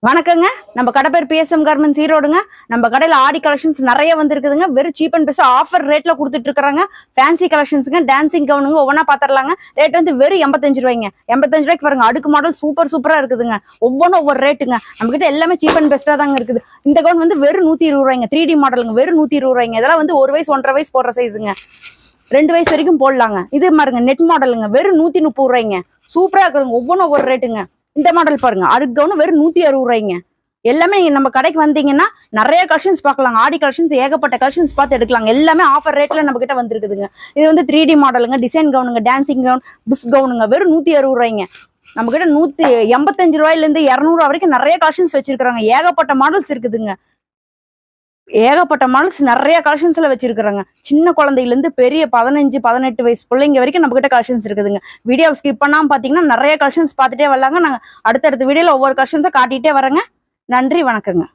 வணக்கங்க. நம்ம கடை பேர் பிஎஸ்எம் கார்மெண்ட்ஸ் ஈரோடுங்க. நம்ம கடையில் ஆடி கலெக்ஷன்ஸ் நிறைய வந்துருக்குதுங்க. வெறும் சீப் அண்ட் பெஸ்ட் ஆஃபர் ரேட்ல கொடுத்துட்டு இருக்காங்க. ஃபேன்சி கலெக்ஷன்ஸுங்க, டான்சிங் கவுனுங்க ஒவ்வொன்றா பார்த்துடலாங்க. ரேட் வந்து வெறும் 85 ரூபாய்ங்க. 85 ரூபாய்க்கு பாருங்க, அடுக்கு மாடல் சூப்பரா இருக்குதுங்க. ஒவ்வொன்றும் ஒவ்வொரு ரேட்டுங்க. நம்ம கிட்ட எல்லாமே சீப் அண்ட் பெஸ்டா தாங்க இருக்குது. இந்த கவுன் வந்து வெறும் 120 ரூபாய்ங்க. 3D மாடலுங்க, வெறும் 120 ரூபாய்ங்க. இதெல்லாம் வந்து 1 வயசு 1.5 வயசு போடுற சைஸுங்க. 2 வயசு வரைக்கும் போடலாங்க. இது பாருங்க, நெட் மாடலுங்க, வெறும் 130 ரூபாய்ங்க. சூப்பரா இருக்குதுங்க. ஒவ்வொன்றும் ஒவ்வொரு ரேட்டுங்க. இந்த மாடல் பாருங்க, அடுக்கு கவுன் வெறும் 160 ரூபாய்ங்க. எல்லாமே நம்ம கடைக்கு வந்தீங்கன்னா நிறைய கலெக்ஷன்ஸ் பார்க்கலாம். ஆடி கலெக்ஷன்ஸ் ஏகப்பட்ட கலெக்ஷன்ஸ் பார்த்து எடுக்கலாங்க. எல்லாமே ஆஃபர் ரேட்ல நம்ம கிட்ட வந்துருக்குதுங்க. இது வந்து 3D மாடலுங்க, டிசைன் கவுனுங்க, டான்சிங் கவுன், புஷ் கவுனுங்க, வெறும் 160 ரூபாய்ங்க. நம்ம கிட்ட 185 ரூபாயில இருந்து 200 வரைக்கும் நிறைய கலெக்ஷன்ஸ் வச்சிருக்காங்க. ஏகப்பட்ட மாடல்ஸ் இருக்குதுங்க. ஏகப்பட்ட மாடல்ஸ் நிறைய கலெக்ஷன்ஸ்ல வச்சிருக்காங்க. சின்ன குழந்தையில இருந்து பெரிய 15-18 வயசு பிள்ளைங்க வரைக்கும் நம்ம கிட்ட கலெக்ஷன்ஸ் இருக்குதுங்க. வீடியோ ஸ்கிப் பண்ணாம பாத்தீங்கன்னா நிறைய கலெக்ஷன்ஸ் பார்த்துட்டே வரலாங்க. நாங்க அடுத்தடுத்த வீடியோல ஒவ்வொரு கலெக்ஷன்ஸை காட்டிட்டே வரேங்க. நன்றி, வணக்கங்க.